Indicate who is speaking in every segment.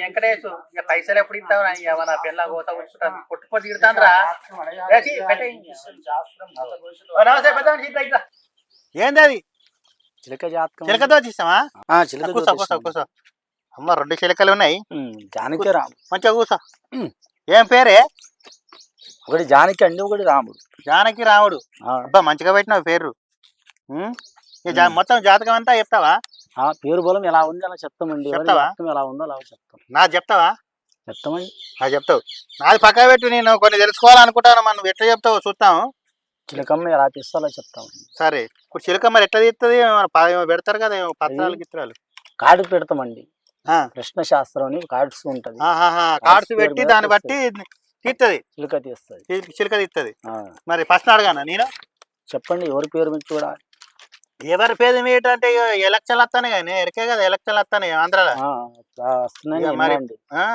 Speaker 1: వెంకటేష్ ఇక పైసలు ఎప్పుడు ఇస్తావు నా పిల్ల కోత కూర్చుంటాను పుట్టుపో తిడతాను నమస్తే పెద్ద ఏంది అది
Speaker 2: చిలక జాతకం
Speaker 1: చిలకతో తీస్తావా కూసో కూసో కూసో అమ్మ 2 చిలకలు ఉన్నాయి
Speaker 2: జానకి రాము
Speaker 1: మంచిగా కూసో ఏం పేరే
Speaker 2: ఒకటి జానకి అండి ఒకటి రాముడు
Speaker 1: జానకి రాముడు అబ్బా మంచిగా పెట్టినావు పేరు మొత్తం జాతకం అంతా చెప్తావా
Speaker 2: పేరు బలం ఎలా ఉంది అలా చెప్తామండి ఎలా ఉందో అలా చెప్తాం
Speaker 1: నాకు చెప్తావా
Speaker 2: చెప్తామండి
Speaker 1: చెప్తావు నాది పక్క పెట్టి నేను కొన్ని తెలుసుకోవాలనుకుంటాను మనం ఎట్లా చెప్తావు చూస్తాము
Speaker 2: చిలకమ్మ ఎలా తీస్తా అలా చెప్తాం
Speaker 1: సరే ఇప్పుడు చిలకమ్మ ఎట్లా తీస్తుంది పెడతారు కదా పత్రాలు గిత్రాలు
Speaker 2: కార్డు పెడతామండి కృష్ణ శాస్త్రం అని కార్డ్స్ ఉంటది
Speaker 1: కార్డ్స్ పెట్టి దాన్ని బట్టి తీస్తుంది చిలక తీస్తుంది మరి ఫస్ట్ అడగానా నేను
Speaker 2: చెప్పండి ఎవరి పేరు మీద చూడాలి
Speaker 1: ఎవరి పేరు మీద అంటే ఎలక్షన్లు వస్తానే కానీ ఎరికే కదా ఎలక్షన్లు వస్తాయి ఆంధ్రాలో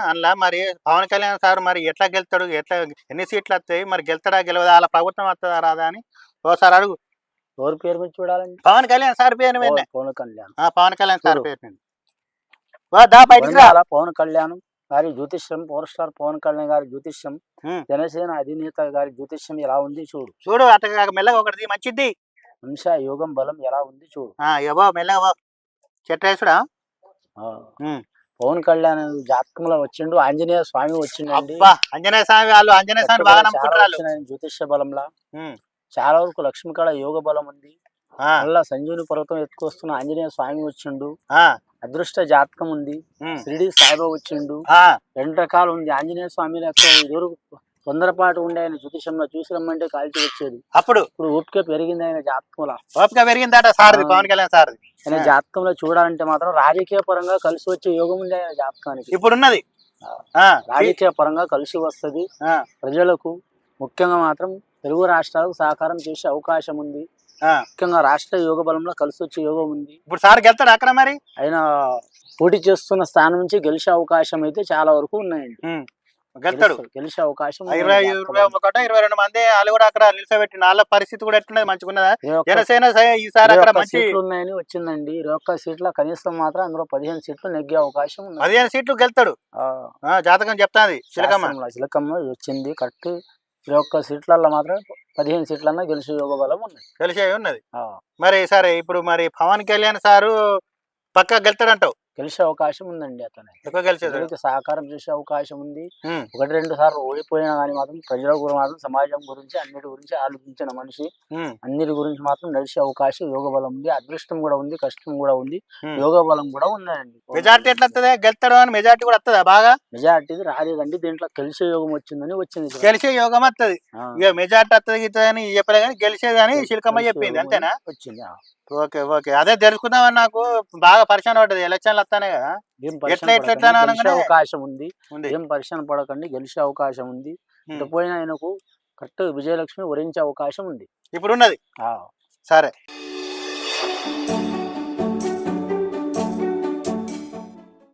Speaker 1: అందులో మరి పవన్ కళ్యాణ్ సార్ మరి ఎట్లా గెలుతాడు ఎట్లా ఎన్ని సీట్లు వస్తాయి మరి గెలుతాడా గెలవదా అలా ప్రభుత్వం వస్తుందా రాదా అని ఓసారి అడుగు
Speaker 2: ఎవరి పేరు మీద చూడాలండి
Speaker 1: పవన్ కళ్యాణ్ సార్ పేరు మీద పవన్ కళ్యాణ్ సార్ పేరు మీద
Speaker 2: పవన్ కళ్యాణ్ గారి జ్యోతిష్యం పవర్ స్టార్ పవన్ కళ్యాణ్ గారి జ్యోతిష్యం జనసేన అధినేత గారి జ్యోతిష్యం ఎలా ఉంది చూడు
Speaker 1: అట్లా మెల్లగా ఒకటి మంచిది
Speaker 2: వంశ యోగం బలం ఎలా ఉంది చూడు
Speaker 1: మెల్లగా చెట్టేసుడా
Speaker 2: పవన్ కళ్యాణ్ జాతకంలో వచ్చిండు ఆంజనేయ స్వామి వచ్చిండు
Speaker 1: ఆంజనేయ స్వామి వాళ్ళు ఆంజనేయ స్వామి బాగా నమ్ముకుంటారు
Speaker 2: జ్యోతిష్య బలంలా చాలా వరకు లక్ష్మి కాడ యోగ బలం ఉంది మళ్ళా సంజీవుని పర్వతం ఎత్తుకొస్తున్న ఆంజనేయ స్వామి వచ్చిండు అదృష్ట జాతకం ఉంది షిరిడి సాయిబాబా వచ్చిండు 2 రకాలు ఉంది ఆంజనేయ స్వామి ఎదురు తొందరపాటు ఉండే ఆయన జ్యోతిషంలో చూసి రమ్మంటే కాల్చి వచ్చేది ఇప్పుడు ఓపిక పెరిగింది ఆయన జాతకంలో
Speaker 1: ఓపిక పెరిగిందట సారది పవన్ కళ్యాణ్ సారది
Speaker 2: ఆయన జాతకంలో చూడాలంటే మాత్రం రాజకీయ పరంగా కలిసి వచ్చే యోగం ఉంది ఆయన జాతకానికి
Speaker 1: ఇప్పుడున్నది
Speaker 2: రాజకీయ పరంగా కలిసి వస్తుంది ప్రజలకు ముఖ్యంగా మాత్రం తెలుగు రాష్ట్రాలకు సహకారం చేసే అవకాశం ఉంది ముఖ్యంగా రాష్ట్ర యోగ బలంలో కలిసి వచ్చే యోగం ఉంది
Speaker 1: ఇప్పుడు సార్ గెలుతాడు అక్కడ మరి
Speaker 2: ఆయన పోటీ చేస్తున్న స్థానం నుంచి గెలిచే అవకాశం అయితే చాలా వరకు ఉన్నాయండి
Speaker 1: గెలుతాడు
Speaker 2: గెలిచే అవకాశం
Speaker 1: 22 మంది వాళ్ళు కూడా అక్కడ నిలిచబెట్టిన వాళ్ళ పరిస్థితి కూడా ఎట్లున్నది మంచిగా జనసేన ఈసారి అక్కడ మంచి
Speaker 2: సీట్లు ఉన్నాయని వచ్చిందండి 21 సీట్ల కనీసం మాత్రం అందులో 15 సీట్లు నెగ్గే అవకాశం ఉంది
Speaker 1: 15 సీట్లు గెలుతాడు జాతకం చెప్తాది
Speaker 2: చిలకమ్మ వచ్చింది కరెక్ట్ 21 సీట్లలో మాత్రం 15 సీట్లన్నా గెలిచే యోగ బలం ఉన్నది
Speaker 1: ఉన్నది మరి సరే ఇప్పుడు మరి పవన్ కళ్యాణ్ సారు పక్కా గెలుతాడంటావు
Speaker 2: గెలిచే అవకాశం ఉందండి
Speaker 1: అతను
Speaker 2: సహకారం చేసే అవకాశం ఉంది 1-2 సార్లు ఓడిపోయినా కానీ మాత్రం ప్రజల గురించి మాత్రం సమాజం గురించి అన్నిటి గురించి ఆలోచించిన మనిషి అన్నిటి గురించి మాత్రం నడిచే అవకాశం యోగ బలం ఉంది అదృష్టం కూడా ఉంది కష్టం కూడా ఉంది యోగ బలం కూడా ఉందండి
Speaker 1: మెజార్టీ ఎట్లా వస్తుంది గెలుతాడు అని మెజార్టీ కూడా వస్తుందా బాగా
Speaker 2: మెజార్టీ రాలేదండి దీంట్లో గెలిచే యోగం వచ్చిందని వచ్చింది
Speaker 1: గెలిచే యోగం వస్తుంది ఇక మెజార్టీ వస్తుంది అని చెప్పలే కానీ గెలిచేదని శిల్కమ్మ చెప్పింది అంతేనా
Speaker 2: వచ్చింది
Speaker 1: ఓకే ఓకే అదే తెలుసుకుందామని నాకు బాగా పరిచయం పడ్డది ఎలక్షన్లు వస్తానే కదా
Speaker 2: అవకాశం ఉంది ఏం పరిచయం పడకండి గెలిచే అవకాశం ఉంది పోయిన ఆయనకు కరెక్ట్ విజయలక్ష్మి వరించే అవకాశం ఉంది
Speaker 1: ఇప్పుడు ఉన్నది సరే